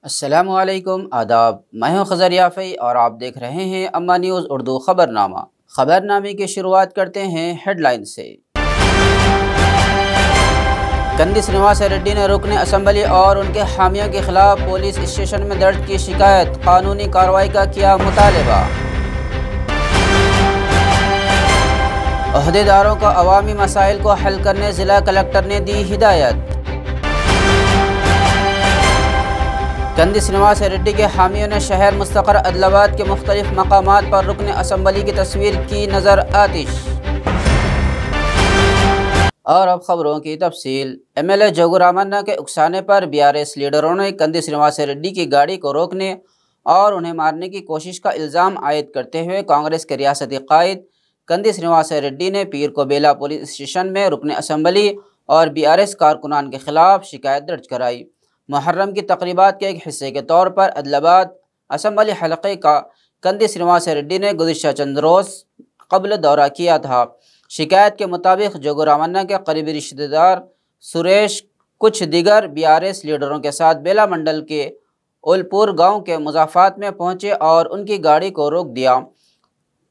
अस्सलामुअलैकुम आदाब। मैं हूं खज़र याफ़ी और आप देख रहे हैं अम्मा न्यूज़ उर्दू ख़बरनामा। ख़बरनामे की शुरुआत करते हैं हेडलाइन से। कंदी श्रीनिवास रेड्डी ने रुकन असम्बली और उनके हामियों के खिलाफ पुलिस स्टेशन में दर्ज की शिकायत, कानूनी कार्रवाई का किया मुतालबा। अहदेदारों को अवामी मसाइल को हल करने ज़िला कलेक्टर ने दी हिदायत। कंदी श्रीनिवास रेड्डी के हामियों ने शहर मुस्तक़र अदलाबाद के मुख्तलिफ मकामात पर रुकन असम्बली की तस्वीर की नज़र आतिश। और अब ख़बरों की तफसील। MLA जोगू रामन्ना के उकसाने पर BRS लीडरों ने कंदी श्रीनिवास रेड्डी की गाड़ी को रोकने और उन्हें मारने की कोशिश का इल्ज़ाम आयद करते हुए कांग्रेस के रियासती कायद कंदी श्रीनिवास रेड्डी ने पीर को बेला पुलिस स्टेशन में रुकन असम्बली और BRS कारकुनान के खिलाफ शिकायत दर्ज कराई। मुहर्रम की तकरीबात के एक हिस्से के तौर पर अदलाबाद असम्बली हलक़े का कंदी श्रीनिवास रेड्डी ने गुज़िश्ता चंद रोज़ कबल दौरा किया था। शिकायत के मुताबिक जोगू रामन्ना के करीबी रिश्तेदार सुरेश कुछ दिगर BRS लीडरों के साथ बेला मंडल के उलपुर गांव के मुज़ाफ़ात में पहुंचे और उनकी गाड़ी को रोक दिया।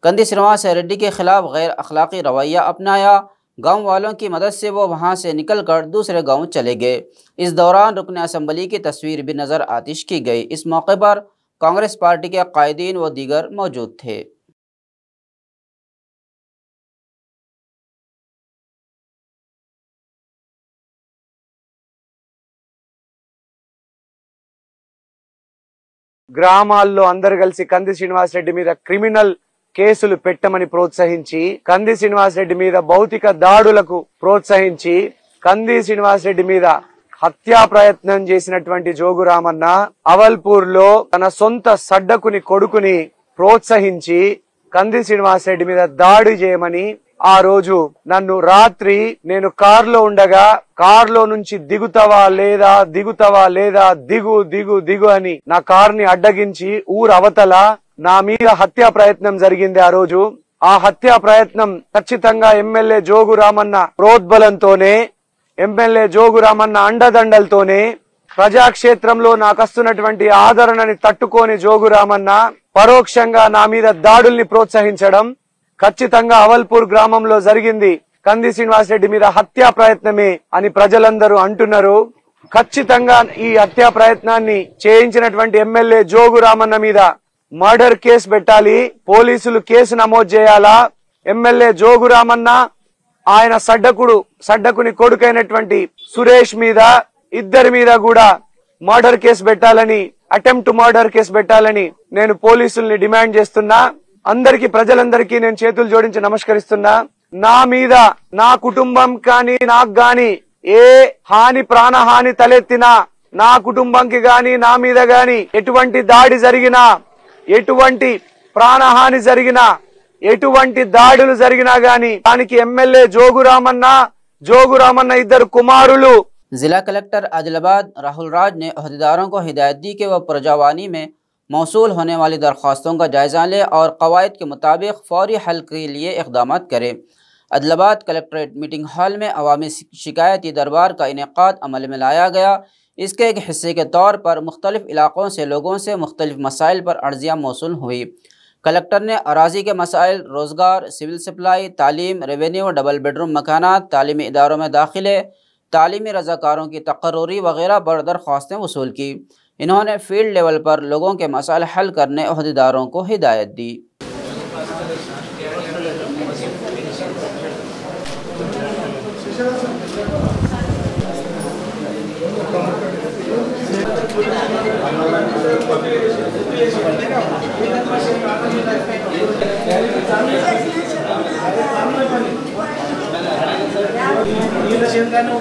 कंदी श्रीनिवास रेड्डी के खिलाफ गैर अखलाक़ी रवैया अपनाया। गांव वालों की मदद से वो वहां से निकलकर दूसरे गांव चले गए। इस दौरान रुकन असम्बली की तस्वीर भी नज़र आतिश की गई। इस मौके पर कांग्रेस पार्टी के कायदीन व दीगर मौजूद थे। గ్రామాల్లో అందరు కలిసి కంది శ్రీనివాస్ రెడ్డి మీద క్రిమినల్ కేసులు పెట్టమని ప్రోత్సహించి, కంది శ్రీనివాస్ రెడ్డి మీద భౌతిక దాడులకు ప్రోత్సహించి, కంది శ్రీనివాస్ రెడ్డి మీద హత్యా ప్రయత్నం చేసినటువంటి జోగు రామన్న అవల్పూర్ లో తన సొంత సడ్డకుని కొడుకుని ప్రోత్సహించి కంది శ్రీనివాస్ రెడ్డి మీద దాడి చేయమని ఆ రోజు నన్ను రాత్రి నేను కారులో ఉండగా కారులో నుంచి దిగుతావా లేదా దిగు దిగు దిగు అని నా కారుని అడ్డగించి ఊరు అవతల నా మీద హత్యా ప్రయత్నం జరిగింది. ఆ రోజు ఆ హత్యా ప్రయత్నం ఖచ్చితంగా ఎమ్మెల్యే జోగు రామన్న ప్రోద్బలంతోనే, ఎమ్మెల్యే జోగు రామన్న అండదండలతోనే, ప్రజాక్షేత్రంలో నాకు వస్తున్నటువంటి ఆదరణని తట్టుకొని జోగు రామన్న పరోక్షంగా నా మీద దాడుల్ని ప్రోత్సహించడం ఖచ్చితంగా అవల్పూర్ గ్రామంలో జరిగింది. కంది శ్రీనివాస్ రెడ్డి మీద హత్యా ప్రయత్నమే అని ప్రజలందరూ అంటున్నారు. ఖచ్చితంగా ఈ హత్యా ప్రయత్నాన్ని చేయించినటువంటి ఎమ్మెల్యే జోగు రామన్న మీద మర్డర్ కేసు పెట్టాలి. పోలీసులు కేసు నమోదు చేయాలా. ఎమ్మెల్యే జోగు రామన్న ఆయన సడ్డకుని కొడుకైనటువంటి సురేష్ మీద, ఇద్దరి మీద కూడా మర్డర్ కేసు పెట్టాలని, అటెంప్ట్ మర్డర్ కేసు పెట్టాలని నేను పోలీసుల్ని డిమాండ్ చేస్తున్నా. అందరికీ, ప్రజలందరికీ నేను చేతులు జోడించి నమస్కరిస్తున్నా. నా మీద, నా కుటుంబం కానీ నాకు గాని ఏ హాని, ప్రాణహాని తలెత్తినా, నా కుటుంబంకి గాని నా మీద గాని ఎటువంటి దాడి జరిగినా, ఎటువంటి ప్రాణహాని జరిగినా, ఎటువంటి దాడులు జరిగినా గాని దానికి ఎమ్మెల్యే జోగు రామన్న ఇద్దరు కుమారులు। जिला कलेक्टर आदिलाबाद राहुल राज ने अहदेदारों को हिदायत दी कि वह प्रजावानी में मौसूल होने वाली दरख्वास्तों का जायज़ा लें और कवायद के मुताबिक फौरी हल के लिए इक़दाम करें। आदिलाबाद कलेक्ट्रेट मीटिंग हॉल में अवामी शिकायती दरबार का इनेकाद अमल में लाया गया। इसके एक हिस्से के तौर पर मुख्तलिफ़ इलाक़ों से लोगों से मुख्तलिफ़ मसाइल पर अर्ज़ियाँ मौसूल हुई। कलेक्टर ने अराज़ी के मसाइल, रोज़गार, सिविल सप्लाई, तालीम, रेवेन्यू, डबल बेडरूम मकानात, तालीमी इदारों में दाखिले, तालीमी रज़ाकारों की तक़र्रुरी वगैरह पर दरख्वास्तें वसूल की। इन्होंने फील्ड लेवल पर लोगों के मसाइल हल करने अहदेदारों को हिदायत दी।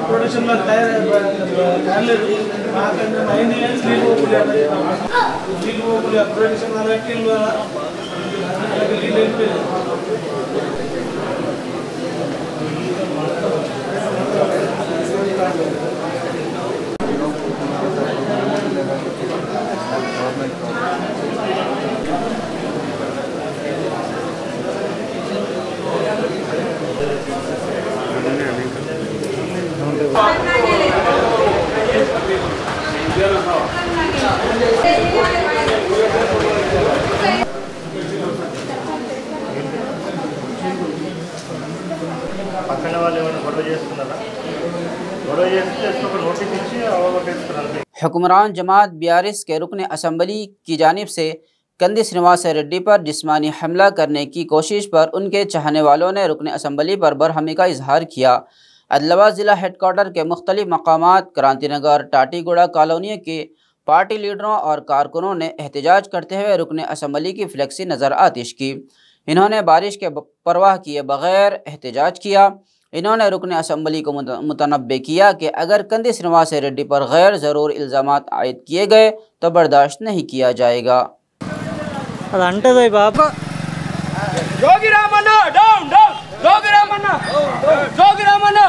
प्रोडक्शन పక్కన వాళ్ళు ఏమైనా గొడవ చేస్తున్నారా? గొడవ చేస్తే ఒక నోటీస్ ఇచ్చి అవగొట్టేస్తున్నారు. हुक्मरान जमात BRS के रुकन असम्बली की जानिब से कंदी श्रीनिवास रेड्डी पर जिस्मानी हमला करने की कोशिश पर उनके चाहने वालों ने रुकन असम्बली पर बरहमी का इजहार किया। आदिलाबाद ज़िला हेडक्वार्टर के मुख्तलिफ मकामात क्रांतिनगर टाटीगुड़ा कॉलोनियों के पार्टी लीडरों और कारकुनों ने एहतजाज करते हुए रुकन असम्बली की फ्लेक्सी नज़र आतिश की। इन्होंने बारिश के परवाह किए बगैर एहतजाज किया। इन्होंने रुकन असम्बली को मुतनब्बे किया कि अगर कंदी श्रीनिवास रेड्डी पर गैर ज़रूर इल्ज़ामात आयद किए गए तो बर्दाश्त नहीं किया जाएगा। जोगी रामण्ण डाउन डाउन जोगी रामण्ण जोगी रामण्ण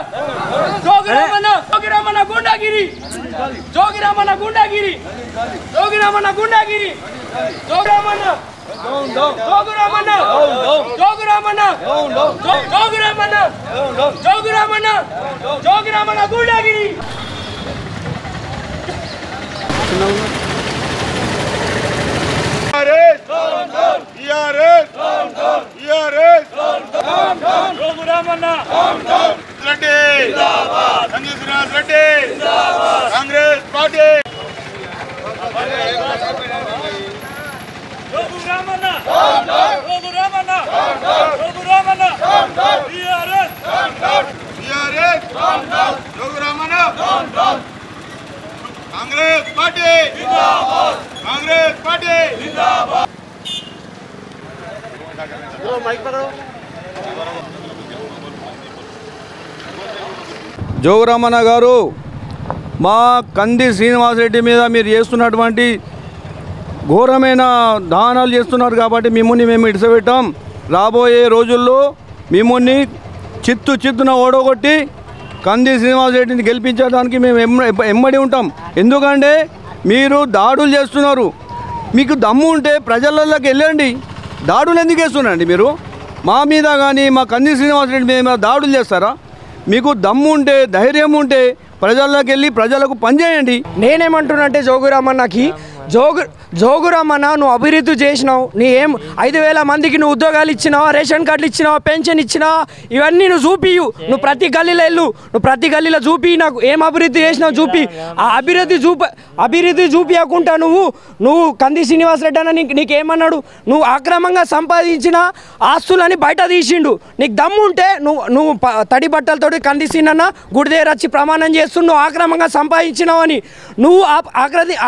जोगी रामण्ण जोगी रामण्ण गुंडागिरी जोगी रामण्ण गुंडागिरी जोगी रामण्ण गुंडागिरी जोगी रामण्ण जोगी रामण्ण जोगी रामण्ण जोगी रामण्ण जोगी रामण्ण जोगी रामण्ण गुंडागिरी। Congress party Congress party Congress party mike पकड़ो। జోగురామన్న గారు మా కంది శ్రీనివాసరెడ్డి మీద మీరు చేస్తున్నటువంటి ఘోరమైన దానాలు చేస్తున్నారు కాబట్టి మిమ్మల్ని మేము ఇడిసపెట్టాం. రాబోయే రోజుల్లో మిమ్మల్ని చిత్తున ఓడగొట్టి కంది శ్రీనివాసరెడ్డిని గెలిపించడానికి మేము ఎమ్మడి ఉంటాం. ఎందుకంటే మీరు దాడులు చేస్తున్నారు. మీకు దమ్ము ఉంటే ప్రజలలోకి వెళ్ళండి. దాడులు ఎందుకు చేస్తున్నారండి మీరు? మా మీద కానీ మా కంది శ్రీనివాసరెడ్డి మీద దాడులు చేస్తారా? మీకు దమ్ము ఉంటే ధైర్యం ఉంటే ప్రజల్లోకి వెళ్ళి ప్రజలకు పనిచేయండి. నేనేమంటున్నంటే జోగురామన్నకి జోగురామన్న నువ్వు అభివృద్ధి చేసినావు. నీ ఏం 5,000 మందికి నువ్వు ఉద్యోగాలు ఇచ్చినావా, రేషన్ కార్డులు ఇచ్చినావా, పెన్షన్ ఇచ్చినావా, ఇవన్నీ నువ్వు చూపియు. నువ్వు ప్రతి గల్లీలో వెళ్ళు, నువ్వు ప్రతి గల్లీలో చూపి నాకు ఏం అభివృద్ధి చేసినావు చూపి. ఆ అభివృద్ధి చూపించకుండా నువ్వు కంది శ్రీనివాసరెడ్డి అన్న నీకేమన్నాడు? నువ్వు అక్రమంగా సంపాదించిన ఆస్తులని బయట తీసిండు. నీకు దమ్ము ఉంటే నువ్వు తడి బట్టలతోటి కంది శ్రీనన్న గుడి దగ్గర వచ్చి ప్రమాణం చేస్తూ నువ్వు అక్రమంగా సంపాదించినావని. నువ్వు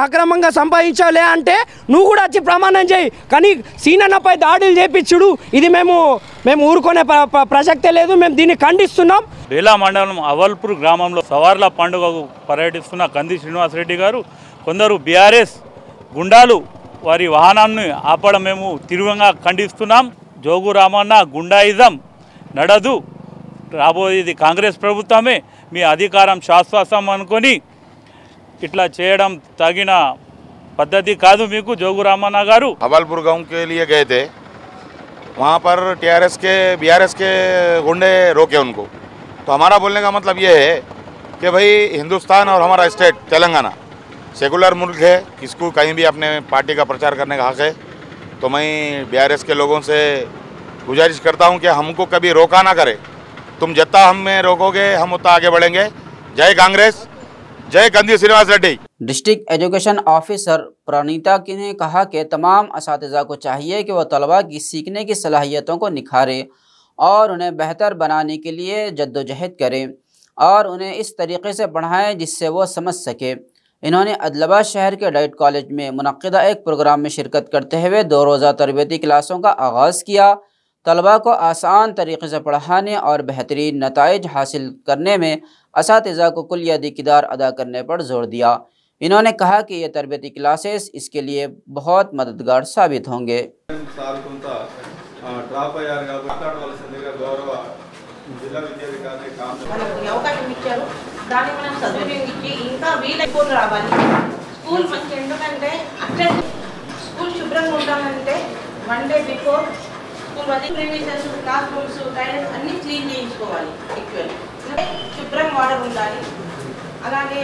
అక్రమంగా సంపాదించాలే అంటే నువ్వు కూడా వచ్చి ప్రమాణం చేయి. కానీ సీనన్నపై దాడులు చేపించుడు ఇది మేము ఊరుకునే ప్రసక్తే లేదు. మేము దీన్ని ఖండిస్తున్నాం. బేలా మండలం అవల్పూర్ గ్రామంలో సవార్ల పండుగకు పర్యటిస్తున్న కంది శ్రీనివాసరెడ్డి గారు కొందరు BRS గుండాలు వారి వాహనాన్ని ఆపడం మేము తీవ్రంగా ఖండిస్తున్నాం. జోగు రామన్న గుండాయిజం నడదు. రాబోయేది కాంగ్రెస్ ప్రభుత్వమే. మీ అధికారం శాశ్వతం అనుకొని ఇట్లా చేయడం తగిన पद्धति कादू मीकू जोगू रामन्ना गारू हवालपुर गांव के लिए गए थे। वहाँ पर TRS के BRS के गुंडे रोके उनको। तो हमारा बोलने का मतलब ये है कि भाई हिंदुस्तान और हमारा स्टेट तेलंगाना सेकुलर मुल्क है, किसको कहीं भी अपने पार्टी का प्रचार करने का हक है। तो मैं BRS के लोगों से गुजारिश करता हूँ कि हमको कभी रोका ना करे। तुम जितना हमें रोकोगे हम उतना आगे बढ़ेंगे। जय कांग्रेस, जय Kandi Srinivas Reddy. District education officer Praneeta ने कहा कि तमाम असातिज़ा को चाहिए कि वह तलबा की सीखने की सलाहियतों को निखारें और उन्हें बेहतर बनाने के लिए जद्दोजहद करें और उन्हें इस तरीके से पढ़ाएं जिससे वो समझ सके। इन्होंने आदिलाबाद शहर के डाइट कॉलेज में मुनक्किदा एक प्रोग्राम में शिरकत करते हुए 2 रोज़ा तरबियती क्लासों का आगाज़ किया। तलबा को आसान तरीके से पढ़ाने और बेहतरीन नताइज हासिल करने में असातिज़ा को कुलियाती किरदार अदा करने पर जोर दिया। इन्होंने कहा कि ये तरबियती क्लासेस इसके लिए बहुत मददगार साबित होंगे। శుభ్రంగా వాటర్ ఉండాలి. అలాగే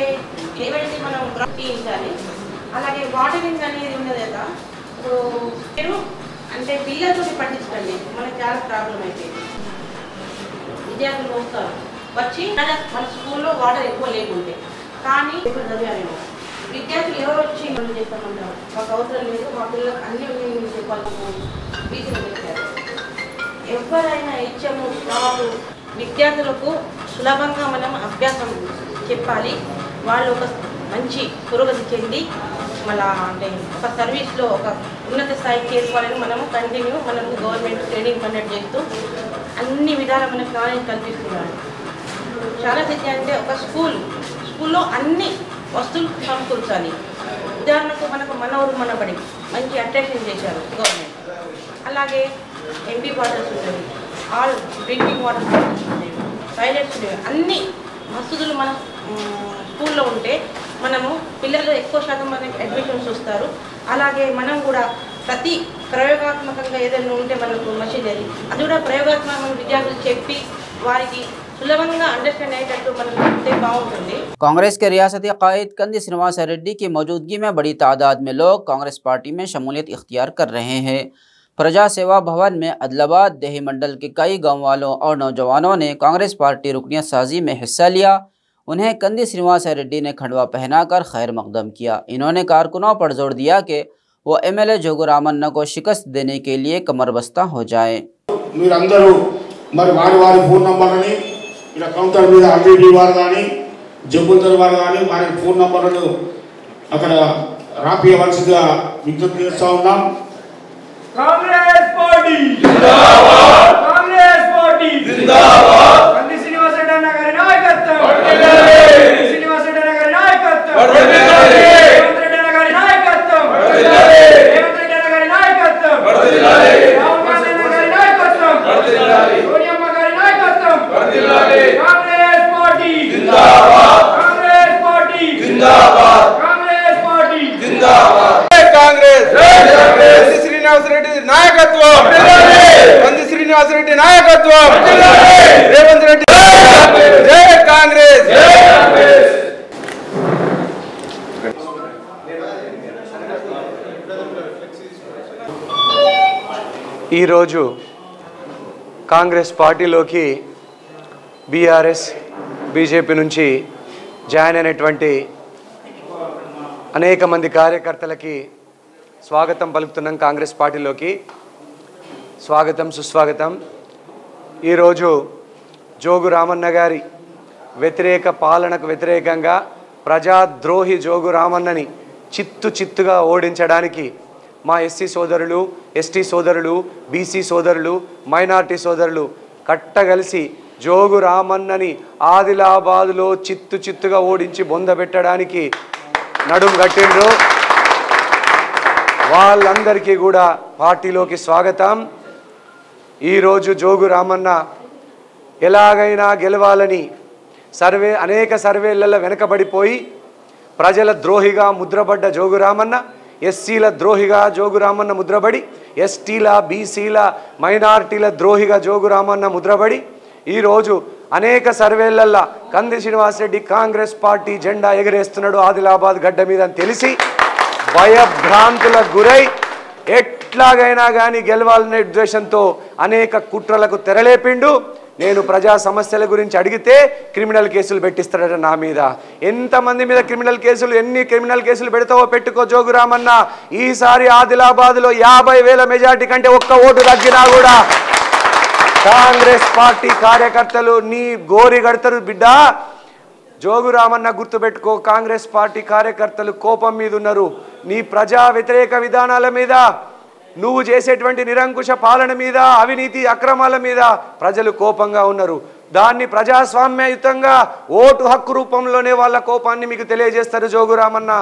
ఏవైతే మనం తీయించాలి అలాగే వాటరింగ్ అనేది ఉన్నది కదా, ఇప్పుడు మీరు అంటే పిల్లలతో పట్టించండి, మనకి చాలా ప్రాబ్లం అయిపోయింది. విద్యార్థులు వస్తారు వచ్చి మన స్కూల్లో వాటర్ ఎక్కువ లేకుంటే, కానీ ఇప్పుడు చదివాను విద్యార్థులు ఎవరు వచ్చి మనం చేస్తామంటారు, మాకు అవసరం లేదు, మా పిల్లలకు అన్ని చెప్పాలని టీచర్లు చెప్పారు. ఎవరైనా ఇచ్చాము వాళ్ళు విద్యార్థులకు సులభంగా మనం అభ్యాసం చెప్పాలి, వాళ్ళు ఒక మంచి పురోగతి చెంది మళ్ళా అంటే ఒక సర్వీస్లో ఒక ఉన్నత స్థాయికి చేరుకోవాలని మనము గవర్నమెంట్ ట్రైనింగ్ కండక్ట్ చేస్తూ అన్ని విధాలా మనకు నాలెడ్జ్ కల్పిస్తున్నారు. చాలా శక్తి అంటే ఒక స్కూల్లో అన్ని వస్తువులు సమకూర్చాలి. ఉదాహరణకు మనకు మనవరు మనబడి మంచి అట్రాక్షన్ చేశారు గవర్నమెంట్. అలాగే ఎంపీ వాటర్స్ ఉన్నాయి, ఆల్ డ్రింకింగ్ వాటర్ ఉన్నాయి, టాయిలెట్స్ ఉన్నాయి, అన్ని వసతులు మన స్కూల్లో ఉంటే మనము పిల్లలు ఎక్కువ శాతం మనకి అడ్మిషన్స్ వస్తారు. అలాగే మనం కూడా ప్రతి ప్రయోగాత్మకంగా ఏదైనా ఉంటే మనకు మషినరీ అది కూడా ప్రయోగాత్మకంగా విద్యార్థులు చెప్పి వారికి सुलभंगा अंडरस्टैंड अयेटट्टु मनकु చెప్తే బాగుంటుంది। कांग्रेस के रियासती कायद कंदी श्रीनिवास रेड्डी की मौजूदगी में बड़ी तादाद में लोग कांग्रेस पार्टी में शमूलियत इख्तियार कर रहे हैं। प्रजा सेवा भवन में अदलाबाद देही मंडल के कई गाँव वालों और नौजवानों ने कांग्रेस पार्टी रुकनियत साजी में हिस्सा लिया। उन्हें कंदी श्रीनिवास रेड्डी ने खंडवा पहनाकर खैर मकदम किया। इन्होंने कारकुनों पर जोर दिया कि वो MLA जोगू रामन्ना को शिकस्त देने के लिए कमरबस्ता हो जाए। फोन नंबर ఇలా కౌంటర్ మీద ఆర్డీడీ వారు కానీ జబ్బుల్దర్ వారు కానీ వారి ఫోన్ నంబర్లను అక్కడ రాపియవలసిందిగా విజ్ఞప్తి చేస్తా ఉన్నాం। కాంగ్రెస్ పార్టీ జిందాబాద్, కాంగ్రెస్ పార్టీ జిందాబాద్, కంది శ్రీనివాస్ రెడ్డి అన్న గారి నాయకత్వం వర్ధిల్లాలి, కంది శ్రీనివాస్ రెడ్డి అన్న గారి నాయకత్వం వర్ధిల్లాలి, రేవంత్ రెడ్డి అన్న గారి నాయకత్వం వర్ధిల్లాలి, రేవంత్ రెడ్డి అన్న గారి నాయకత్వం వర్ధిల్లాలి, రాహుల్ గాంధీ అన్న గారి నాయకత్వం వర్ధిల్లాలి, సోనియమ్మ గారి నాయకత్వం వర్ధిల్లాలి। కాంగ్రెస్ పార్టీ జిందాబాద్, కాంగ్రెస్ పార్టీ జిందాబాద్, కాంగ్రెస్ పార్టీ జిందాబాద్, కాంగ్రెస్ కంది శ్రీనివాస్ రెడ్డి నాయకత్వం కంది శ్రీనివాస్ రెడ్డి నాయకత్వం రేవంత్ రెడ్డి జై కాంగ్రెస్ జై కాంగ్రెస్। ఈరోజు కాంగ్రెస్ పార్టీలోకి బీఆర్ఎస్ బీజేపీ నుంచి జాయిన్ అయినటువంటి అనేక మంది కార్యకర్తలకి స్వాగతం పలుకుతున్నాం। కాంగ్రెస్ పార్టీలోకి స్వాగతం సుస్వాగతం। ఈరోజు జోగు రామన్న గారి వ్యతిరేక పాలనకు వ్యతిరేకంగా ప్రజాద్రోహి జోగు రామన్నని చిత్తుగా ఓడించడానికి మా ఎస్సీ సోదరులు, ఎస్టీ సోదరులు, బీసీ సోదరులు, మైనార్టీ సోదరులు కట్టగలిసి జోగు రామన్నని ఆదిలాబాదులో చిత్తుగా ఓడించి బొందబెట్టడానికి నడుం కట్టిండ్రు। వాళ్ళందరికీ కూడా పార్టీలోకి స్వాగతం। ఈరోజు జోగు రామన్న ఎలాగైనా గెలవాలని అనేక సర్వేలలో వెనకబడిపోయి ప్రజల ద్రోహిగా ముద్రపడ్డ జోగు రామన్న, ఎస్సీల ద్రోహిగా జోగు రామన్న ముద్రపడి, ఎస్టీల బీసీల మైనార్టీల ద్రోహిగా జోగు రామన్న ముద్రపడి ఈరోజు అనేక సర్వేలల్లో కంది శ్రీనివాస్ రెడ్డి కాంగ్రెస్ పార్టీ జెండా ఎగరేస్తున్నాడు ఆదిలాబాద్ గడ్డ మీద అని తెలిసి భయభ్రాంతులకు గురై ఎట్లాగైనా కానీ గెలవాలనే ఉద్దేశంతో అనేక కుట్రలకు తెరలేపిండు। నేను ప్రజా సమస్యల గురించి అడిగితే క్రిమినల్ కేసులు పెట్టిస్తాడట నా మీద। ఎంతమంది మీద క్రిమినల్ కేసులు, ఎన్ని క్రిమినల్ కేసులు పెడతావో పెట్టుకో జోగు రామన్న। ఈసారి ఆదిలాబాద్లో 50,000 మెజార్టీ కంటే ఒక్క ఓటు తగ్గినా కూడా కాంగ్రెస్ పార్టీ కార్యకర్తలు నీ గోరి గడతారు బిడ్డ। జోగు రామన్న గుర్తుపెట్టుకో, కాంగ్రెస్ పార్టీ కార్యకర్తలు కోపం మీద ఉన్నారు। నీ ప్రజా వ్యతిరేక విధానాల మీద, నువ్వు చేసేటువంటి నిరంకుశ పాలన మీద, అవినీతి అక్రమాల మీద ప్రజలు కోపంగా ఉన్నారు। దాన్ని ప్రజాస్వామ్యయుతంగా ఓటు హక్కు రూపంలోనే వాళ్ళ కోపాన్ని మీకు తెలియజేస్తారు జోగు రామన్న।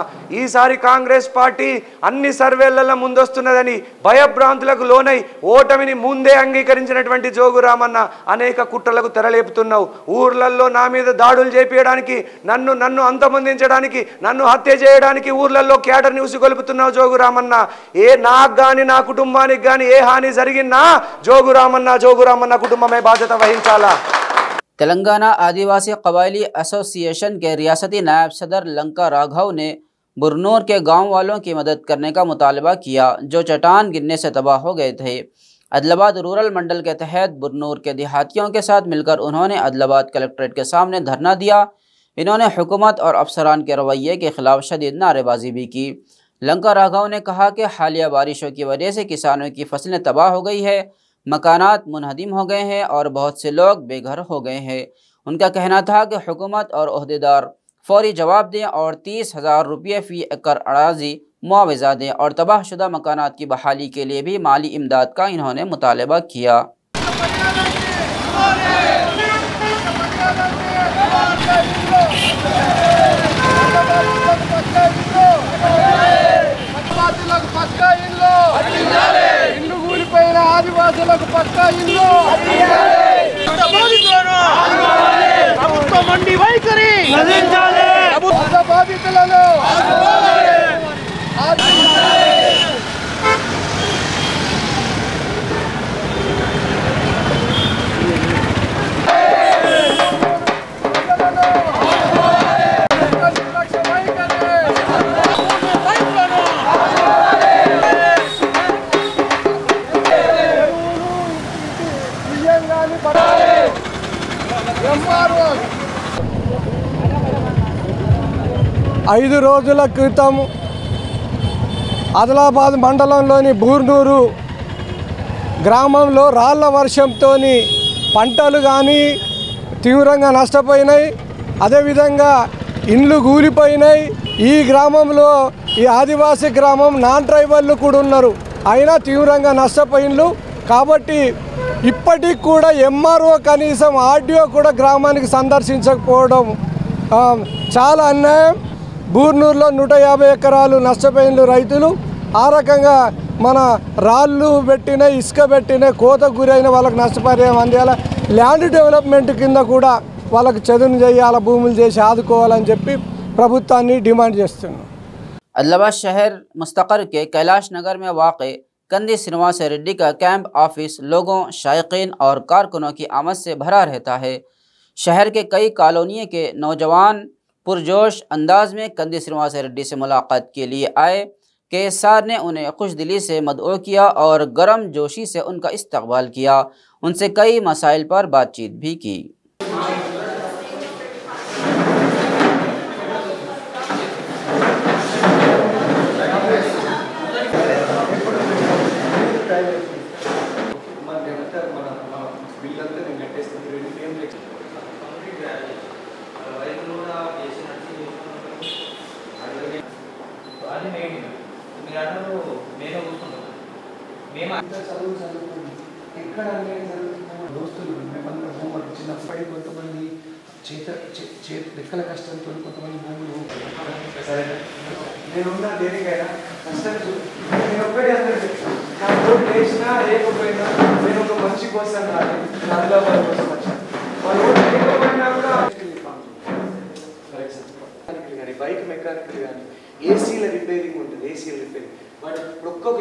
ఈసారి కాంగ్రెస్ పార్టీ అన్ని సర్వేలలో ముందొస్తున్నదని భయభ్రాంతులకు లోనై ఓటమిని ముందే అంగీకరించినటువంటి జోగు రామన్న అనేక కుట్రలకు తెరలేపుతున్నావు। ఊర్లలో నా మీద దాడులు చేపించడానికి, నన్ను అంతమొందించడానికి, నన్ను హత్య చేయడానికి ఊర్లలో క్యాడర్ని ఉసిగొలుపుతున్నావు జోగు రామన్న। నాకు కానీ నా కుటుంబానికి కానీ ఏ హాని జరిగినా జోగు రామన్న కుటుంబమే బాధ్యత వహించాలా। तेलंगाना आदिवासी कबायली एसोसिएशन के रियासती नायब सदर लंका राघव ने बुरनूर के गांव वालों की मदद करने का मुतालबा किया जो चट्टान गिरने से तबाह हो गए थे। आदिलाबाद रूरल मंडल के तहत बुरनूर के देहातियों के साथ मिलकर उन्होंने आदिलाबाद कलेक्ट्रेट के सामने धरना दिया। इन्होंने हुकूमत और अफसरान के रवैये के खिलाफ शदीद नारेबाजी भी की। लंका राघव ने कहा कि हालिया बारिशों की वजह से किसानों की फसलें तबाह हो गई है, मकानात मुनहदिम हो गए हैं और बहुत से लोग बेघर हो गए हैं। उनका कहना था कि हुकूमत और ओहदेदार फौरी जवाब दें और 30,000 रुपये फ़ी एकड़ अराजी मुआवजा दें और तबाहशुदा मकानात की बहाली के लिए भी माली इमदाद का इन्होंने मुतालबा किया। ఆదివాసులకు పక్కా ఇల్లు ప్రభుత్వ మండి వైఖరి బాధితులను 5 రోజుల క్రితం ఆదిలాబాద్ మండలంలోని బూర్నూరు గ్రామంలో రాళ్ల వర్షంతో పంటలు కానీ తీవ్రంగా నష్టపోయినాయి. అదేవిధంగా ఇండ్లు కూలిపోయినాయి. ఈ గ్రామంలో ఈ ఆదివాసీ గ్రామం నాన్ ట్రైబల్ కూడా ఉన్నారు, అయినా తీవ్రంగా నష్టపోయినలు. కాబట్టి ఇప్పటికి కూడా ఎంఆర్ఓ కనీసం ఆర్డీఓ కూడా గ్రామానికి సందర్శించకపోవడం చాలా అన్యాయం. బూర్నూరులో 150 ఎకరాలు నష్టపోయిన రైతులు ఆ రకంగా మన రాళ్ళు పెట్టిన ఇసుక పెట్టిన కోతకు గురైన వాళ్ళకి నష్టపరిహారం అందియాలి. ల్యాండ్ డెవలప్మెంట్ కింద కూడా వాళ్ళకి చదును చేయాలి, భూములు చేసి ఆదుకోవాలని చెప్పి ప్రభుత్వాన్ని డిమాండ్ చేస్తున్నాం. आदिलाबाद शहर मुस्तक़र के कैलाश नगर में वाक़ कंदी श्रीनिवास रेड्डी का कैंप ऑफिस लोगों, शायकीन और कारकुनों की आमद से भरा रहता है। शहर के कई कॉलोनियों के नौजवान पुरजोश अंदाज में कंदी श्रीनिवास रेड्डी से मुलाकात के लिए आए। केएसआर ने उन्हें खुशदिली से मदऊ किया और गर्म जोशी से उनका इस्तकबाल किया। उनसे कई मसाइल पर बातचीत भी की। దోస్తులు మేమందరం హోంవర్క్ చిన్నప్పటి కొంతమంది రెక్కల కష్టంతో కొంతమంది భూములు సరే నేనున్నా దేనికైనా కష్టం నేను ఒక్కడే అందరికీ నా ఓటు వేసినా లేకపోయినా నేను ఒక మంచి కోసం రాలేదు, ఆదిలాబాద్ కోసం వచ్చాను. వాళ్ళు ఓటు లేకపోయినా కూడా కానీ బైక్ మెకానికల్ కానీ ఏసీల రిపేరింగ్ ఉంటుంది, ఏసీల రిపేరింగ్ వాటి ఒక్కొక్క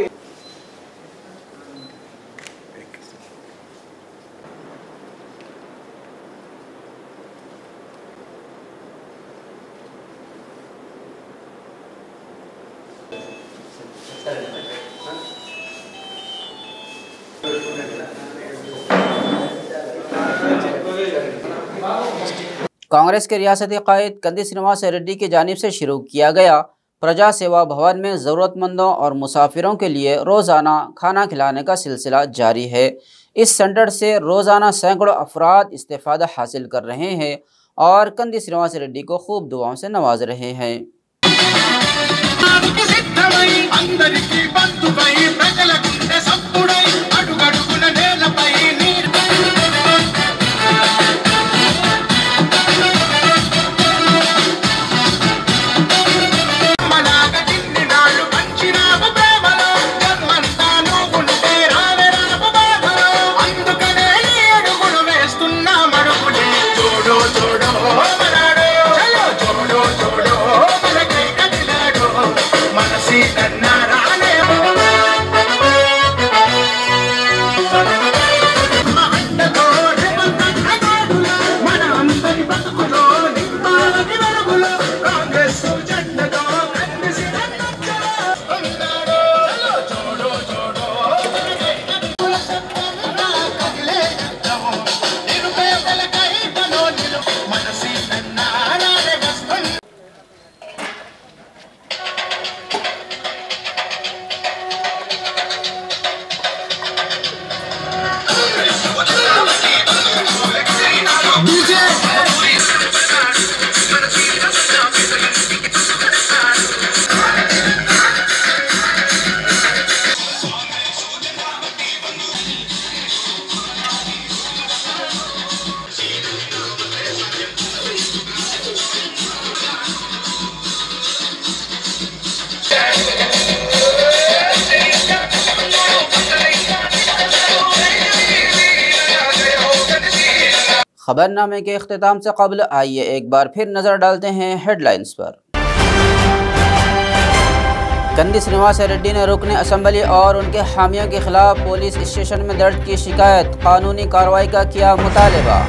कांग्रेस के रियासती कायद कंदी श्रीनिवास रेड्डी की जानिब से शुरू किया गया प्रजा सेवा भवन में ज़रूरतमंदों और मुसाफिरों के लिए रोज़ाना खाना खिलाने का सिलसिला जारी है। इस सेंटर से रोज़ाना सैकड़ों अफराद इस्तेफ़ादा हासिल कर रहे हैं और कंदी श्रीनिवास रेड्डी को खूब दुआओं से नवाज रहे हैं। మన खबरनामे के इख्तिताम से कबल आइए एक बार फिर नज़र डालते हैं हेडलाइंस पर। कंदी श्रीनिवास रेड्डी ने रुकन असम्बली और उनके हामियों के खिलाफ पुलिस स्टेशन में दर्ज की शिकायत, कानूनी कार्रवाई का किया मुतालबा।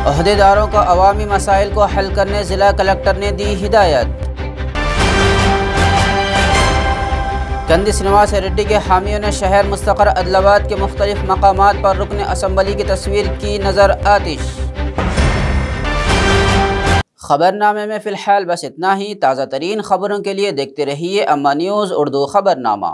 अहदेदारों को अवामी मसाइल को हल करने जिला कलेक्टर ने दी हिदायत। कंदी श्रीनिवास रेड्डी के हामियों ने शहर मुस्तक़र अदलाबाद के मुख्तलिफ मकामात पर रुकन असम्बली की तस्वीर की नज़र आतिश। खबरनामे में फ़िलहाल बस इतना ही। ताज़ा तरीन खबरों के लिए देखते रहिए अम्मा न्यूज़ उर्दू खबरनामा।